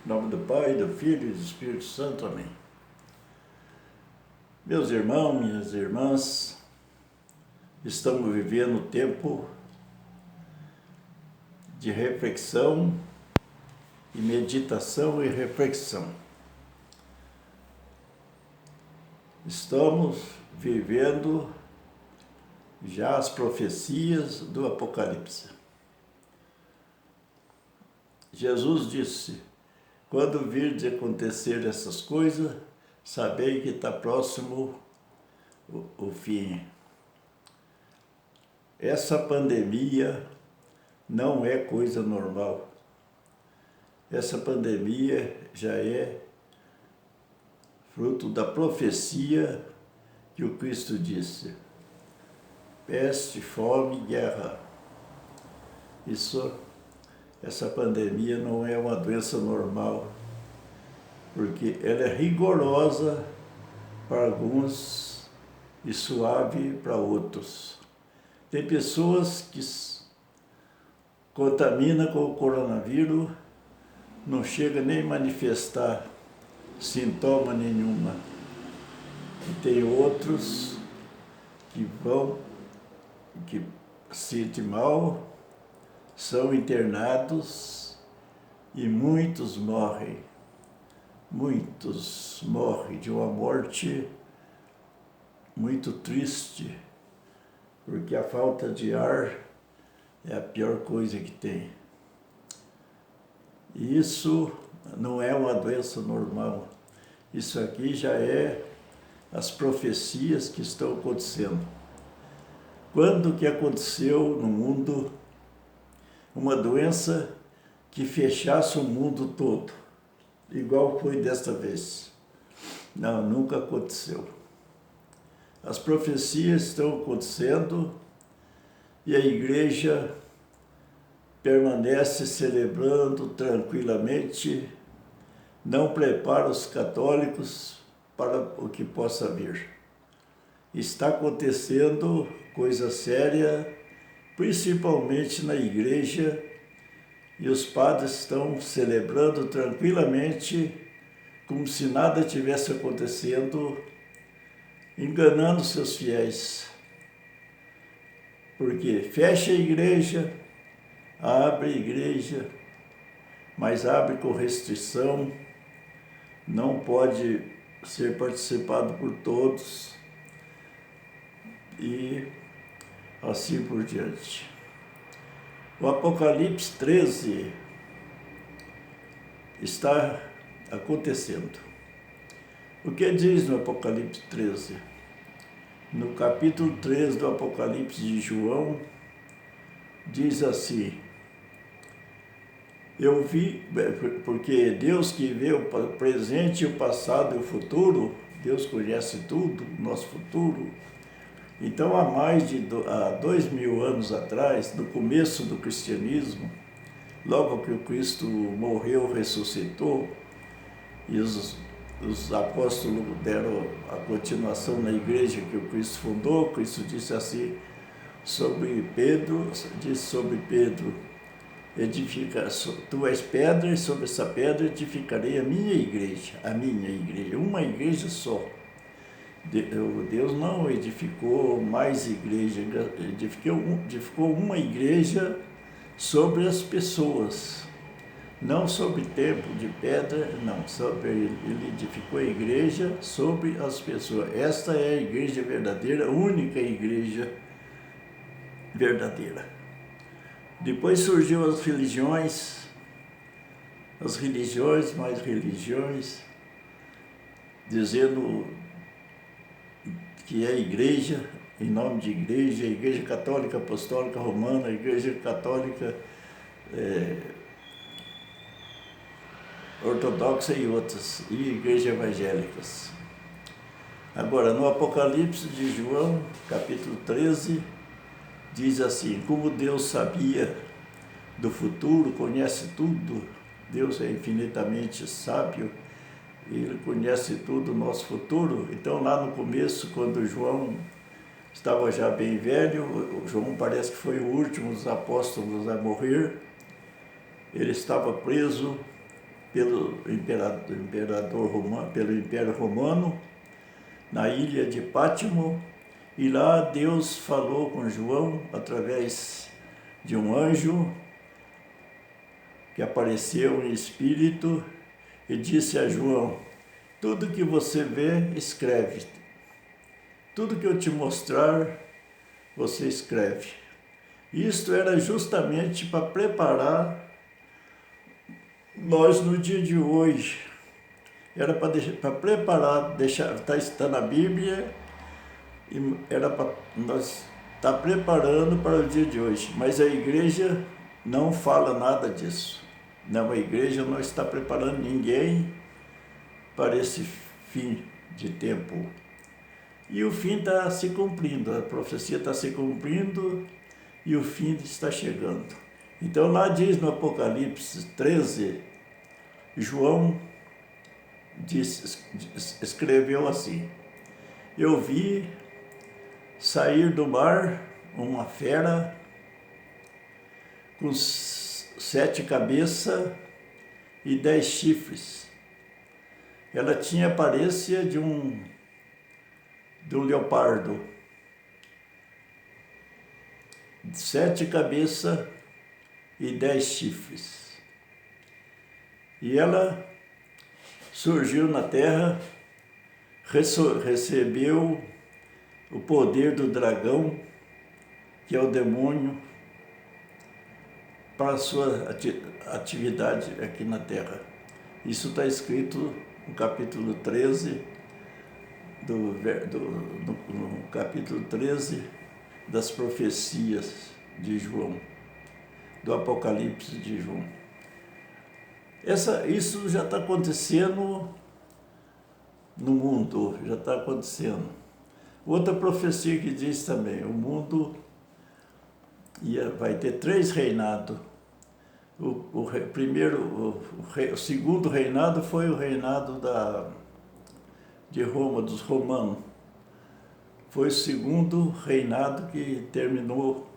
Em nome do Pai, do Filho e do Espírito Santo. Amém. Meus irmãos, minhas irmãs, estamos vivendo um tempo de reflexão e meditação e reflexão. Estamos vivendo já as profecias do Apocalipse. Jesus disse: quando virdes acontecer essas coisas, sabei que está próximo o fim. Essa pandemia não é coisa normal. Essa pandemia já é fruto da profecia que o Cristo disse: peste, fome, guerra. Essa pandemia não é uma doença normal, porque ela é rigorosa para alguns e suave para outros. Tem pessoas que contaminam com o coronavírus, não chega nem a manifestar sintoma nenhuma. E tem outros que sentem mal, são internados e muitos morrem. Muitos morrem de uma morte muito triste, porque a falta de ar é a pior coisa que tem. E isso não é uma doença normal. Isso aqui já é as profecias que estão acontecendo. Quando que aconteceu no mundo uma doença que fechasse o mundo todo, igual foi desta vez? Não, nunca aconteceu. As profecias estão acontecendo e a igreja permanece celebrando tranquilamente, não prepara os católicos para o que possa vir. Está acontecendo coisa séria, principalmente na igreja, e os padres estão celebrando tranquilamente, como se nada tivesse acontecendo, enganando seus fiéis. Porque fecha a igreja, abre a igreja, mas abre com restrição, não pode ser participado por todos e assim por diante. O Apocalipse 13 está acontecendo. O que diz no Apocalipse 13? No capítulo 3 do Apocalipse de João, diz assim: eu vi, porque Deus que vê o presente, o passado e o futuro, Deus conhece tudo, nosso futuro. Então, há 2000 anos atrás, no começo do cristianismo, logo que o Cristo morreu, ressuscitou, e os apóstolos deram a continuação na igreja que o Cristo fundou, Cristo disse assim sobre Pedro, edifica, tu és pedra, e sobre essa pedra edificarei a minha igreja, uma igreja só. Deus não edificou mais igreja, edificou uma igreja sobre as pessoas, não sobre templo de pedra, não, ele edificou a igreja sobre as pessoas. Esta é a igreja verdadeira, a única igreja verdadeira. Depois surgiu as religiões, mais religiões, dizendo que é igreja, em nome de igreja, a Igreja Católica Apostólica Romana, a Igreja Católica Ortodoxa e outras, e igrejas evangélicas. Agora, no Apocalipse de João, capítulo 13, diz assim: como Deus sabia do futuro, conhece tudo, Deus é infinitamente sábio, Ele conhece tudo o nosso futuro. Então, lá no começo, quando João estava já bem velho, João parece que foi o último dos apóstolos a morrer, ele estava preso pelo pelo Império Romano, na ilha de Pátimo, e lá Deus falou com João através de um anjo que apareceu em espírito e disse a João: tudo que você vê, escreve. Tudo que eu te mostrar, você escreve. Isto era justamente para preparar nós no dia de hoje. Era para preparar, está na Bíblia, e era para nós estar preparando para o dia de hoje. Mas a igreja não fala nada disso. Não, a igreja não está preparando ninguém para esse fim de tempo. E o fim está se cumprindo, a profecia está se cumprindo e o fim está chegando. Então lá diz no Apocalipse 13, João escreveu assim: eu vi sair do mar uma fera com 7 cabeças e 10 chifres. Ela tinha a aparência de um leopardo, 7 cabeças e 10 chifres. E ela surgiu na terra, recebeu o poder do dragão, que é o demônio, para a sua atividade aqui na terra. Isso está escrito no capítulo 13, no capítulo 13 das profecias de João, do Apocalipse de João. Isso já está acontecendo no mundo, já está acontecendo. Outra profecia que diz também, o mundo vai ter 3 reinados. O segundo reinado foi o reinado de Roma, dos romanos. Foi o segundo reinado que terminou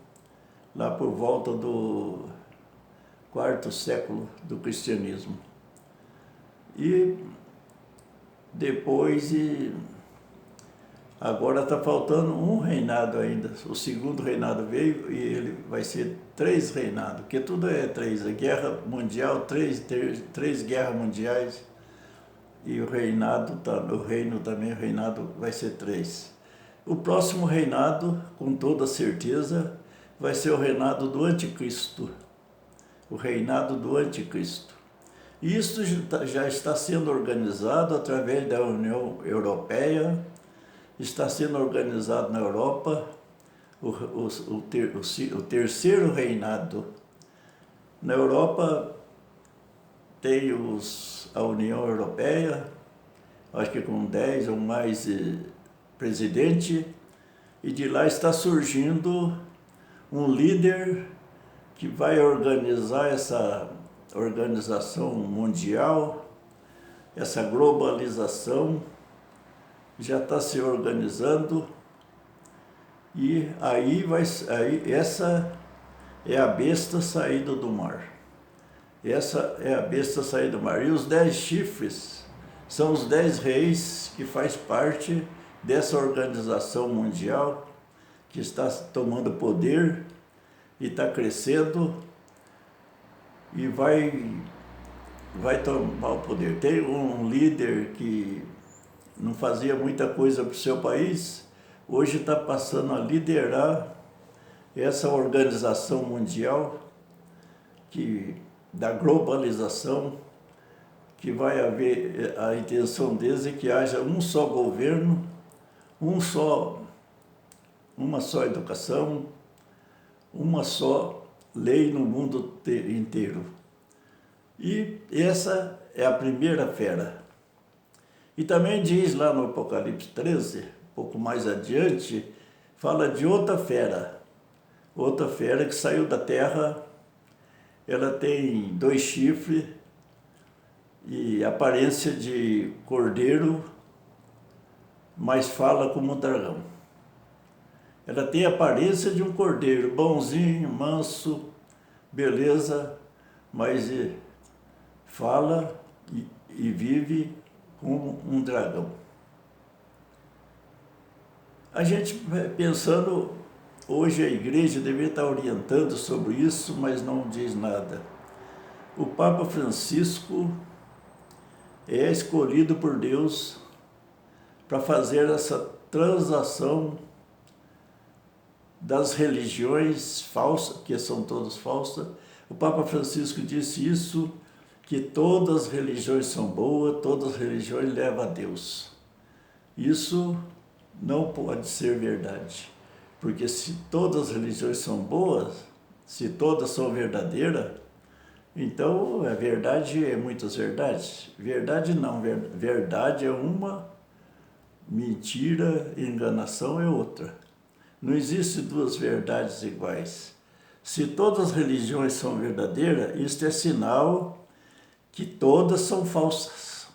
lá por volta do 4º século do cristianismo. E depois, agora está faltando um reinado ainda. O segundo reinado veio e ele vai ser 3 reinados, porque tudo é 3. A guerra mundial, 3 guerras mundiais, e o reino também, o reinado vai ser 3. O próximo reinado, com toda certeza, vai ser o reinado do Anticristo. O reinado do Anticristo. E isso já está sendo organizado através da União Europeia, está sendo organizado na Europa o terceiro reinado. Na Europa tem a União Europeia, acho que com 10 ou mais presidentes, e de lá está surgindo um líder que vai organizar essa organização mundial, essa globalização, já está se organizando, e essa é a besta saída do mar. Essa é a besta saída do mar. E os 10 chifres são os 10 reis que faz parte dessa organização mundial que está tomando poder e está crescendo e vai tomar o poder. Tem um líder que não fazia muita coisa para o seu país, hoje está passando a liderar essa organização mundial da globalização, que vai haver, a intenção deles é que haja um só governo, uma só educação, uma só lei no mundo inteiro. E essa é a primeira fera. E também diz lá no Apocalipse 13, um pouco mais adiante, fala de outra fera que saiu da terra. Ela tem 2 chifres e aparência de cordeiro, mas fala como um dragão. Ela tem a aparência de um cordeiro, bonzinho, manso, beleza, mas fala e vive como um dragão. A gente pensando, hoje a igreja deveria estar orientando sobre isso, mas não diz nada. O Papa Francisco é escolhido por Deus para fazer essa transação das religiões falsas, que são todas falsas. O Papa Francisco disse isso, que todas as religiões são boas, todas as religiões levam a Deus. Isso não pode ser verdade, porque se todas as religiões são boas, se todas são verdadeiras, então a verdade é muitas verdades. Verdade não, verdade é uma, mentira, enganação é outra. Não existe duas verdades iguais. Se todas as religiões são verdadeiras, isto é sinal que todas são falsas.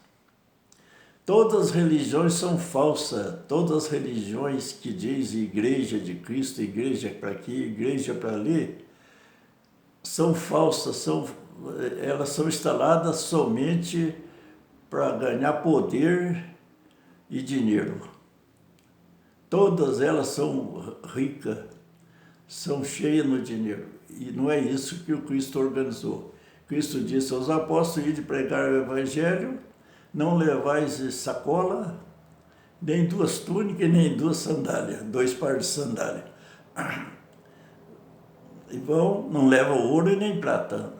Todas as religiões são falsas. Todas as religiões que dizem igreja de Cristo, igreja para aqui, igreja para ali, são falsas, elas são instaladas somente para ganhar poder e dinheiro. Todas elas são ricas, são cheias no dinheiro. E não é isso que o Cristo organizou. Cristo disse aos apóstolos: ide pregar o evangelho, não levais sacola, nem duas túnicas, nem duas sandálias, 2 pares de sandália. E não leva ouro e nem prata.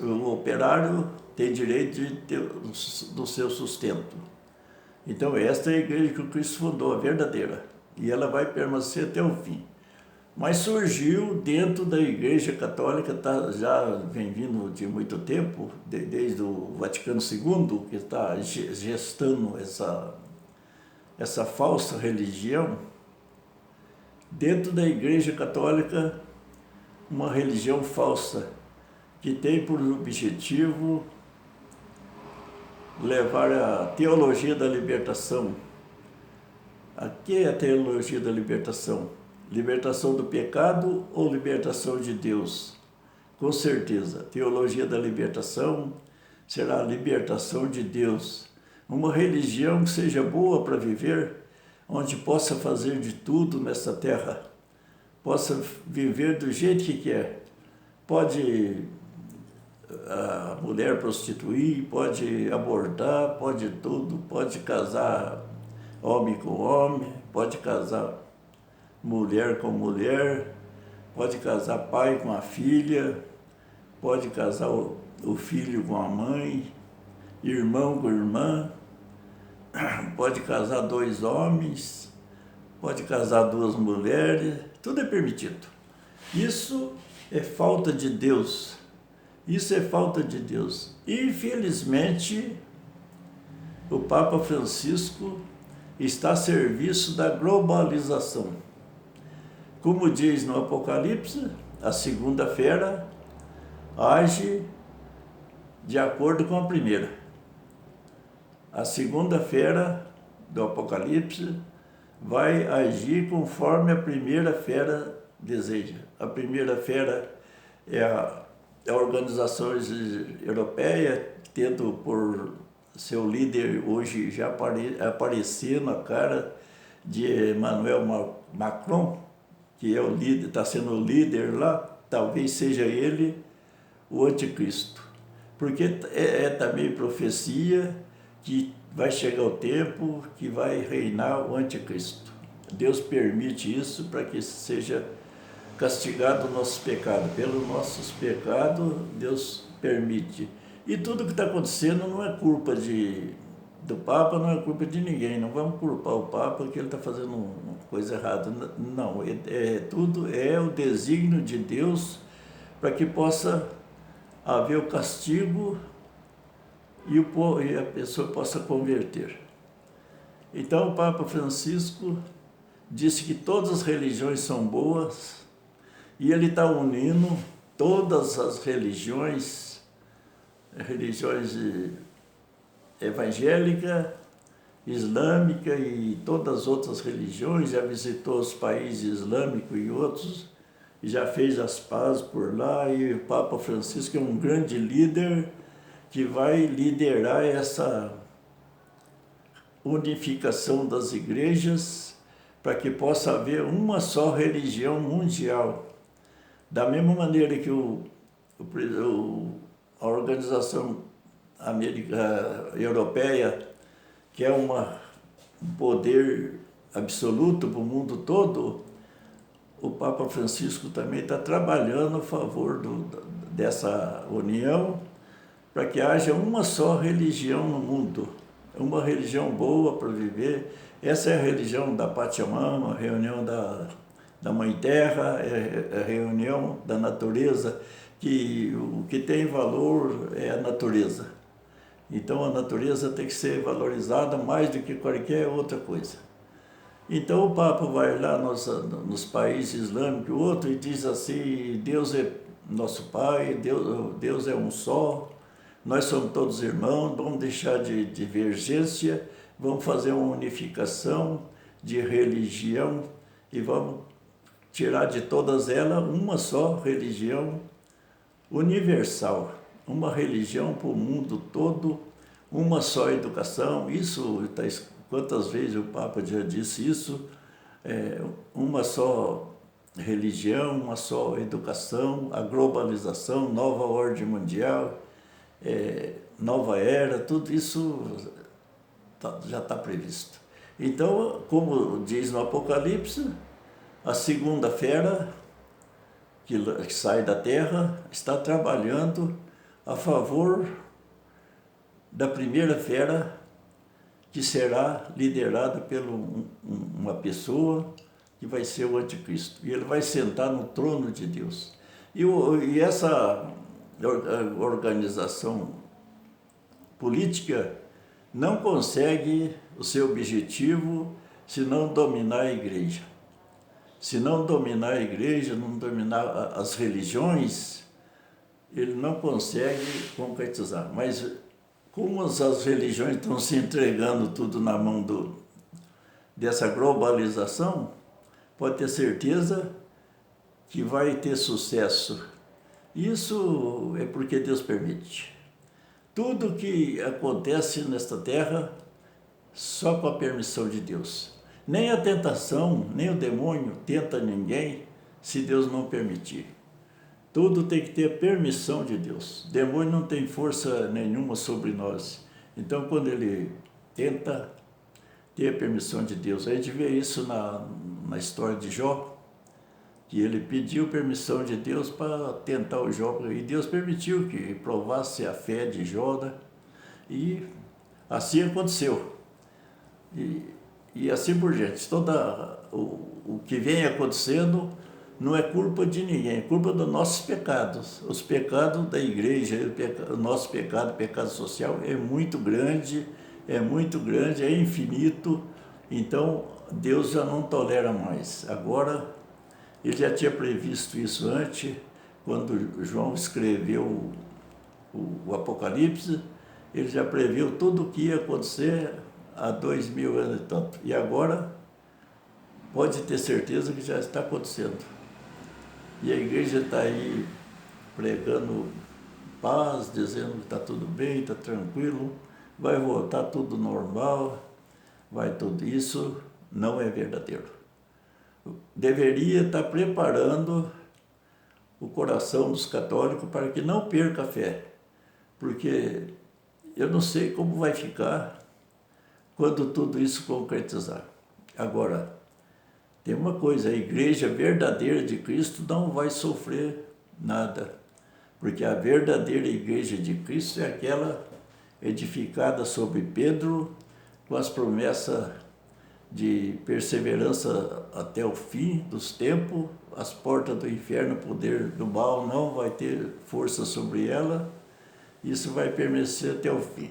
O operário tem direito de ter do seu sustento. Então esta é a igreja que o Cristo fundou, a verdadeira. E ela vai permanecer até o fim. Mas surgiu dentro da Igreja Católica, já vem vindo de muito tempo, desde o Vaticano II, que está gestando essa falsa religião. Dentro da Igreja Católica, uma religião falsa, que tem por objetivo levar a teologia da libertação. O que é a teologia da libertação? Libertação do pecado ou libertação de Deus? Com certeza, teologia da libertação será a libertação de Deus. Uma religião que seja boa para viver, onde possa fazer de tudo nessa terra, possa viver do jeito que quer. Pode a mulher prostituir, pode abortar, pode tudo, pode casar homem com homem, pode casar mulher com mulher, pode casar pai com a filha, pode casar o filho com a mãe, irmão com irmã, pode casar 2 homens, pode casar 2 mulheres, tudo é permitido. Isso é falta de Deus. Isso é falta de Deus. Infelizmente, o Papa Francisco está a serviço da globalização. Como diz no Apocalipse, a segunda-feira age de acordo com a primeira. A segunda-feira do Apocalipse vai agir conforme a primeira fera deseja. A primeira fera é a organização europeia, tendo por seu líder hoje já aparecer na cara de Emmanuel Macron, que é o líder, está sendo o líder lá, talvez seja ele o anticristo. Porque é também profecia que vai chegar o tempo que vai reinar o anticristo. Deus permite isso para que seja castigado o nosso pecado. Pelos nossos pecados, Deus permite. E tudo que está acontecendo não é culpa do Papa, não é culpa de ninguém. Não vamos culpar o Papa que ele está fazendo uma coisa errada. Não, tudo é o desígnio de Deus para que possa haver o castigo e a pessoa possa converter. Então o Papa Francisco disse que todas as religiões são boas e ele está unindo todas as religiões evangélica, islâmica e todas as outras religiões, já visitou os países islâmicos e outros, e já fez as pazes por lá, e o Papa Francisco é um grande líder que vai liderar essa unificação das igrejas para que possa haver uma só religião mundial. Da mesma maneira que a Organização Europeia, que é um poder absoluto para o mundo todo, o Papa Francisco também está trabalhando a favor dessa união para que haja uma só religião no mundo, uma religião boa para viver. Essa é a religião da Pachamama, a reunião da Mãe Terra, é a reunião da natureza, que o que tem valor é a natureza. Então a natureza tem que ser valorizada mais do que qualquer outra coisa. Então o Papa vai lá nos países islâmicos, outro, e diz assim: Deus é nosso Pai, Deus é um só, nós somos todos irmãos, vamos deixar de divergência, vamos fazer uma unificação de religião e vamos tirar de todas elas uma só religião universal, uma religião para o mundo todo, uma só educação. Isso, quantas vezes o Papa já disse isso, uma só religião, uma só educação, a globalização, nova ordem mundial, nova era, tudo isso já está previsto. Então, como diz no Apocalipse, a segunda fera que sai da terra está trabalhando a favor da primeira fera, que será liderada por uma pessoa que vai ser o anticristo. E ele vai sentar no trono de Deus. E essa organização política não consegue o seu objetivo se não dominar a igreja. Se não dominar a igreja, não dominar as religiões, ele não consegue concretizar. Mas como as religiões estão se entregando tudo na mão dessa globalização, pode ter certeza que vai ter sucesso. Isso é porque Deus permite. Tudo que acontece nesta terra, só com a permissão de Deus. Nem a tentação, nem o demônio tenta ninguém se Deus não permitir. Tudo tem que ter a permissão de Deus. O demônio não tem força nenhuma sobre nós. Então, quando ele tenta, ter a permissão de Deus. A gente vê isso na história de Jó, que ele pediu permissão de Deus para tentar o Jó, e Deus permitiu que provasse a fé de Jó, né? E assim aconteceu. E assim por diante. O que vem acontecendo não é culpa de ninguém, é culpa dos nossos pecados. Os pecados da igreja, o nosso pecado, o pecado social, é muito grande, é infinito. Então, Deus já não tolera mais. Agora, ele já tinha previsto isso antes, quando João escreveu o Apocalipse, ele já previu tudo o que ia acontecer há 2000 anos e tanto. E agora, pode ter certeza que já está acontecendo. E a igreja está aí pregando paz, dizendo que está tudo bem, está tranquilo, vai voltar tudo normal, vai tudo isso, não é verdadeiro. Deveria estar preparando o coração dos católicos para que não perca a fé, porque eu não sei como vai ficar quando tudo isso concretizar. Agora, tem uma coisa, a igreja verdadeira de Cristo não vai sofrer nada, porque a verdadeira igreja de Cristo é aquela edificada sobre Pedro, com as promessas de perseverança até o fim dos tempos, as portas do inferno, o poder do mal não vai ter força sobre ela, isso vai permanecer até o fim.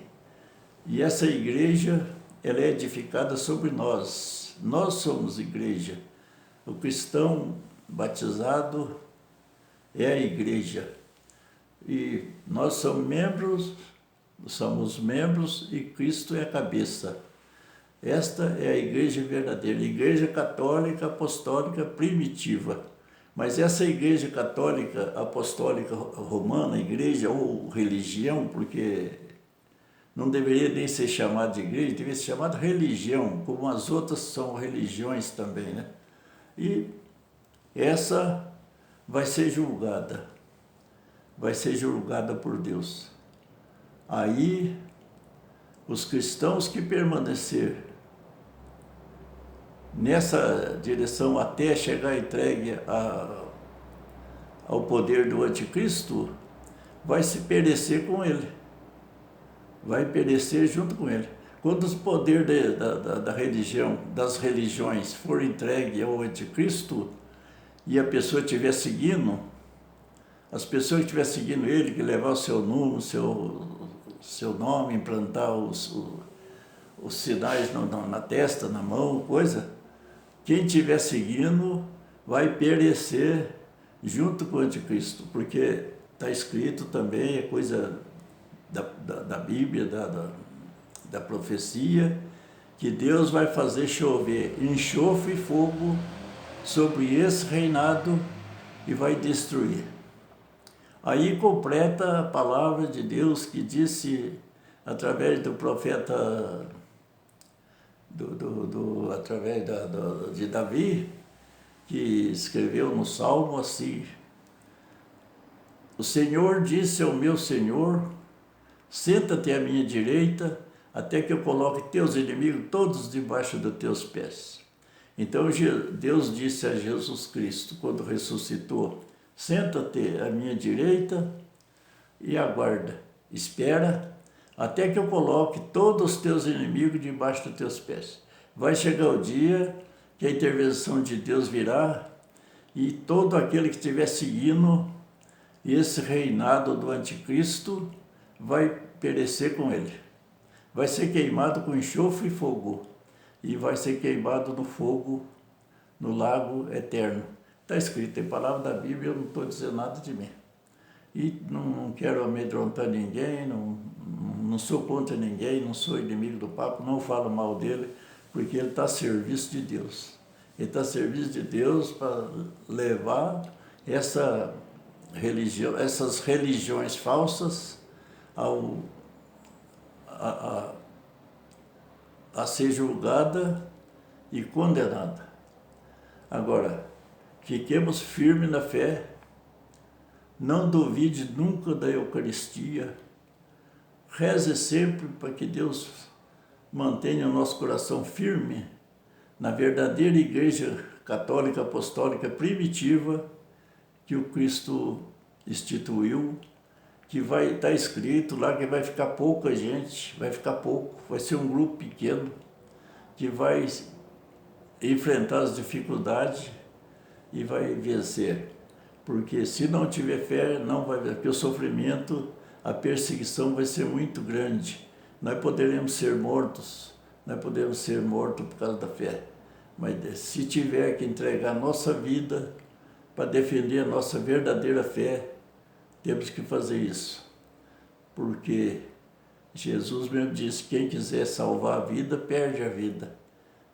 E essa igreja, ela é edificada sobre nós somos igreja. O cristão batizado é a igreja. E nós somos membros e Cristo é a cabeça. Esta é a igreja verdadeira, a igreja católica apostólica primitiva. Mas essa igreja católica, apostólica romana, igreja ou religião, porque não deveria nem ser chamada de igreja, deveria ser chamada religião, como as outras são religiões também, né? E essa vai ser julgada por Deus. Aí, os cristãos que permanecer nessa direção até chegar entregue ao poder do anticristo, vai se perecer com ele. Vai perecer junto com ele. Quando o poder da religião, das religiões for entregue ao anticristo e a pessoa estiver seguindo, as pessoas que estiver seguindo ele, que levar o seu número, seu nome, implantar os sinais na testa, na mão, coisa, quem estiver seguindo vai perecer junto com o anticristo, porque está escrito também, é coisa da Bíblia, da profecia, que Deus vai fazer chover enxofre e fogo sobre esse reinado e vai destruir. Aí completa a palavra de Deus que disse através do profeta, através de Davi, que escreveu no Salmo assim: o Senhor disse ao meu Senhor, senta-te à minha direita, até que eu coloque teus inimigos todos debaixo dos teus pés. Então Deus disse a Jesus Cristo, quando ressuscitou: senta-te à minha direita e aguarda, espera, até que eu coloque todos os teus inimigos debaixo dos teus pés. Vai chegar o dia que a intervenção de Deus virá e todo aquele que estiver seguindo esse reinado do anticristo vai perecer com ele. Vai ser queimado com enxofre e fogo e vai ser queimado no fogo, no lago eterno. Está escrito, tem palavra da Bíblia, eu não estou dizendo nada de mim. E não quero amedrontar ninguém, não sou contra ninguém, não sou inimigo do Papa, não falo mal dele, porque ele está a serviço de Deus. Ele está a serviço de Deus para levar essas religiões falsas a ser julgada e condenada. Agora, fiquemos firmes na fé, não duvide nunca da Eucaristia, reze sempre para que Deus mantenha o nosso coração firme na verdadeira Igreja Católica Apostólica primitiva que o Cristo instituiu, que vai estar escrito lá que vai ficar pouca gente, vai ser um grupo pequeno que vai enfrentar as dificuldades e vai vencer. Porque se não tiver fé, não vai ver, porque o sofrimento, a perseguição vai ser muito grande. Nós poderemos ser mortos por causa da fé. Mas se tiver que entregar a nossa vida para defender a nossa verdadeira fé, temos que fazer isso. Porque Jesus mesmo disse, quem quiser salvar a vida, perde a vida.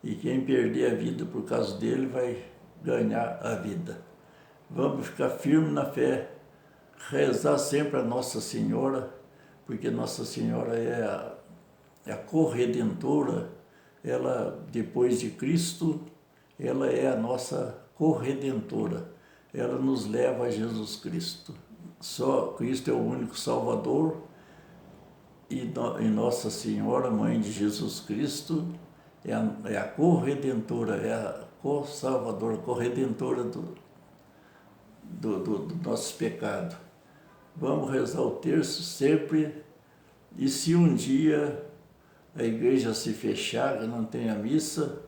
E quem perder a vida por causa dele, vai ganhar a vida. Vamos ficar firmes na fé, rezar sempre a Nossa Senhora, porque Nossa Senhora é a corredentora, ela, depois de Cristo, ela é a nossa corredentora, ela nos leva a Jesus Cristo. Só Cristo é o único Salvador e Nossa Senhora, Mãe de Jesus Cristo, é a corredentora, é a co-salvadora, corredentora do nosso pecado. Vamos rezar o terço sempre, e se um dia a igreja se fechar, que não tenha missa,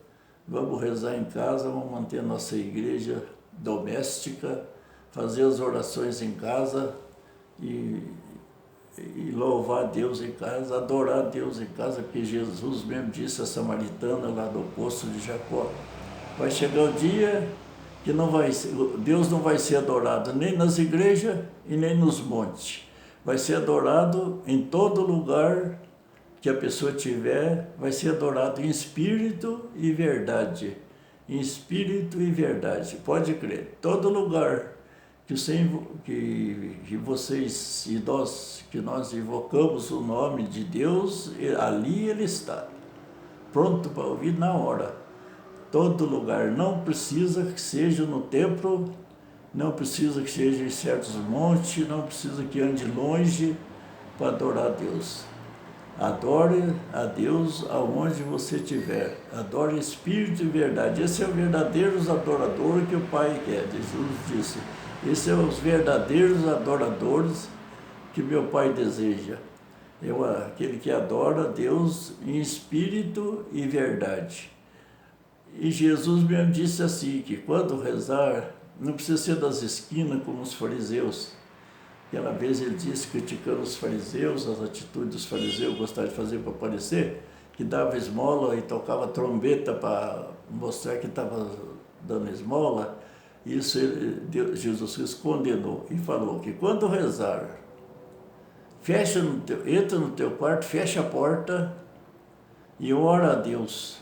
vamos rezar em casa, vamos manter a nossa igreja doméstica, fazer as orações em casa e louvar Deus em casa, adorar Deus em casa, porque Jesus mesmo disse a samaritana lá do poço de Jacó, vai chegar o dia que Deus não vai ser adorado nem nas igrejas e nem nos montes. Vai ser adorado em todo lugar que a pessoa tiver, vai ser adorado em espírito e verdade. em espírito e verdade. Pode crer, todo lugar que vocês e nós invocamos o nome de Deus, ali Ele está, pronto para ouvir na hora. Todo lugar, não precisa que seja no templo, não precisa que seja em certos montes, não precisa que ande longe para adorar a Deus. Adore a Deus aonde você estiver. Adore espírito e verdade. Esse é o verdadeiro adorador que o Pai quer. Jesus disse, esses são os verdadeiros adoradores que meu Pai deseja. Aquele que adora a Deus em espírito e verdade. E Jesus mesmo disse assim, que quando rezar, não precisa ser das esquinas como os fariseus. Aquela vez ele disse, criticando os fariseus, as atitudes dos fariseus, gostava de fazer para aparecer, que dava esmola e tocava trombeta para mostrar que estava dando esmola. Isso Jesus Cristo condenou e falou que quando rezar, entra no teu quarto, fecha a porta e ora a Deus.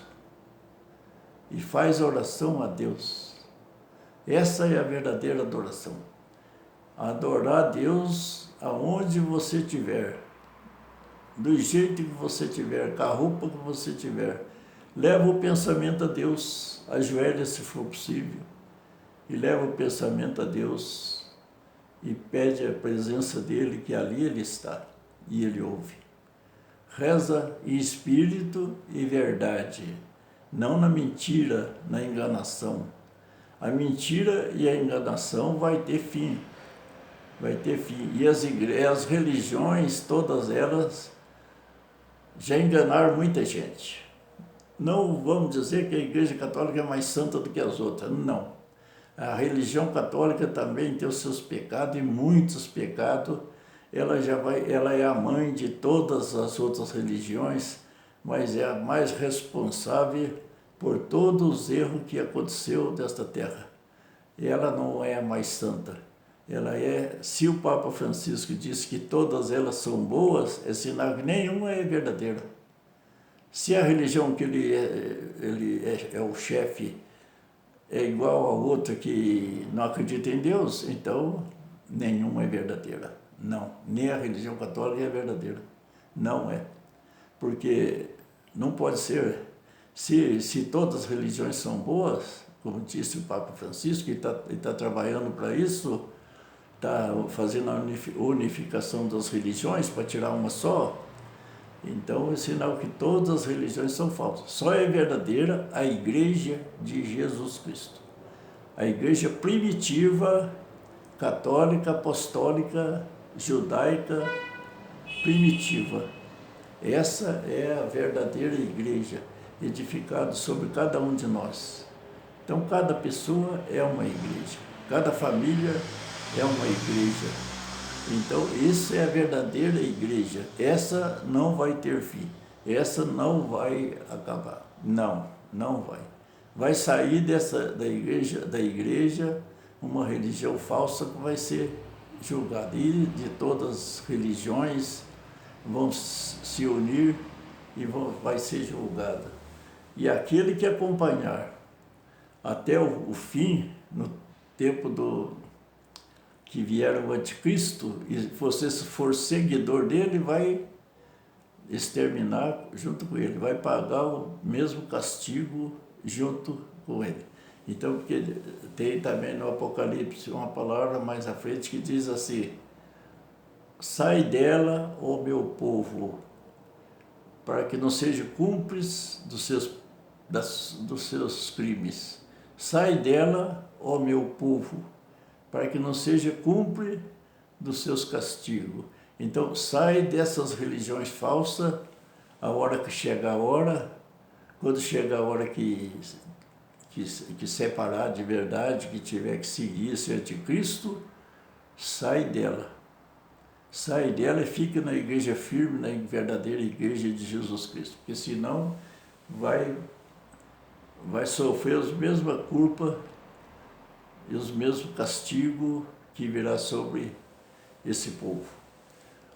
E faz oração a Deus. Essa é a verdadeira adoração. Adorar a Deus aonde você estiver, do jeito que você estiver, com a roupa que você tiver. Leva o pensamento a Deus, ajoelha se for possível, e leva o pensamento a Deus e pede a presença dEle, que ali Ele está, e Ele ouve. Reza em espírito e verdade, não na mentira, na enganação. A mentira e a enganação vai ter fim. Vai ter fim. E as religiões, todas elas, já enganaram muita gente. Não vamos dizer que a Igreja Católica é mais santa do que as outras, não. A religião católica também tem os seus pecados, e muitos pecados. Ela é a mãe de todas as outras religiões, mas é a mais responsável por todos os erros que aconteceu desta terra. Ela não é a mais santa. Ela é, se o Papa Francisco disse que todas elas são boas, é sinal que nenhuma é verdadeira. Se a religião que ele é o chefe é igual a outra que não acredita em Deus, então nenhuma é verdadeira. Não, nem a religião católica é verdadeira. Não é. Porque não pode ser. Se todas as religiões são boas, como disse o Papa Francisco, e está trabalhando para isso, está fazendo a unificação das religiões para tirar uma só, então é sinal que todas as religiões são falsas. Só é verdadeira a Igreja de Jesus Cristo. A Igreja primitiva, católica, apostólica, judaica, primitiva. Essa é a verdadeira Igreja, edificada sobre cada um de nós. Então, cada pessoa é uma igreja, cada família é uma igreja. Então, isso é a verdadeira igreja. Essa não vai ter fim. Essa não vai acabar. Não, não vai. Vai sair da igreja uma religião falsa que vai ser julgada. E de todas as religiões vão se unir e vai ser julgada. E aquele que acompanhar até o fim, no tempo que vier o anticristo, e você for seguidor dele, vai exterminar junto com ele, vai pagar o mesmo castigo junto com ele. Então, porque tem também no Apocalipse uma palavra mais à frente que diz assim: sai dela, ó meu povo, para que não seja cúmplice dos seus crimes. Sai dela, ó meu povo, para que não seja cúmplice dos seus castigos. Então, sai dessas religiões falsas, a hora que chega a hora, quando chega a hora que separar de verdade, que tiver que seguir esse anticristo, sai dela. Sai dela e fica na igreja firme, na verdadeira igreja de Jesus Cristo, porque senão vai sofrer as mesmas culpas e os mesmos castigos que virá sobre esse povo.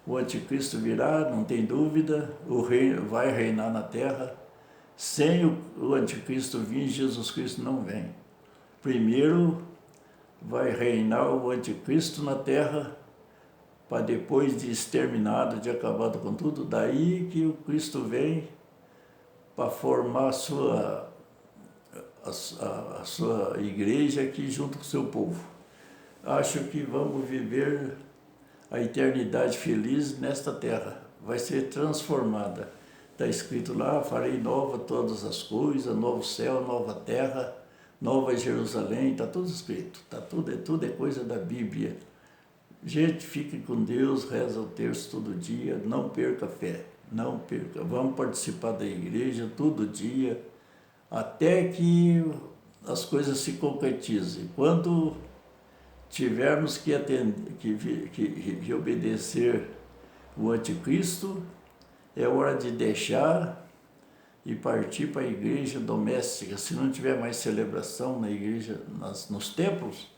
O anticristo virá, não tem dúvida, o rei vai reinar na terra, Sem o anticristo vir, Jesus Cristo não vem. Primeiro vai reinar o anticristo na terra, para depois de exterminado, de acabado com tudo, daí que o Cristo vem para formar a sua igreja aqui junto com o seu povo. Acho que vamos viver a eternidade feliz nesta terra. Vai ser transformada. Está escrito lá, farei nova todas as coisas, novo céu, nova terra, nova Jerusalém, está tudo escrito. Tudo é coisa da Bíblia. Gente, fique com Deus, reza o terço todo dia, não perca a fé, não perca. Vamos participar da igreja todo dia, até que as coisas se concretizem. Quando tivermos que obedecer o anticristo, é hora de deixar e partir para a igreja doméstica. Se não tiver mais celebração na igreja, nos templos,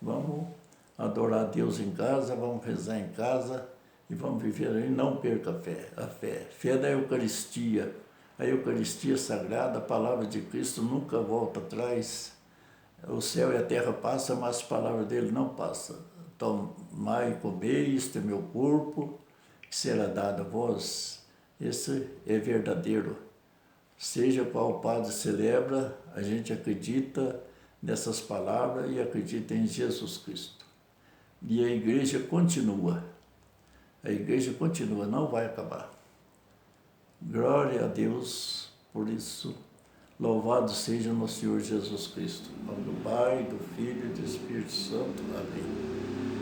vamos adorar a Deus em casa, vamos rezar em casa e vamos viver aí. Não perca a fé. Fé da Eucaristia. A Eucaristia sagrada, a palavra de Cristo nunca volta atrás. O céu e a terra passam, mas a palavra dele não passa. Tomai e comei, este é meu corpo, que será dado a vós. Esse é verdadeiro. Seja qual o padre celebra, a gente acredita nessas palavras e acredita em Jesus Cristo. E a igreja continua. A igreja continua, não vai acabar. Glória a Deus por isso. Louvado seja nosso Senhor Jesus Cristo. Em nome do Pai, do Filho e do Espírito Santo. Amém.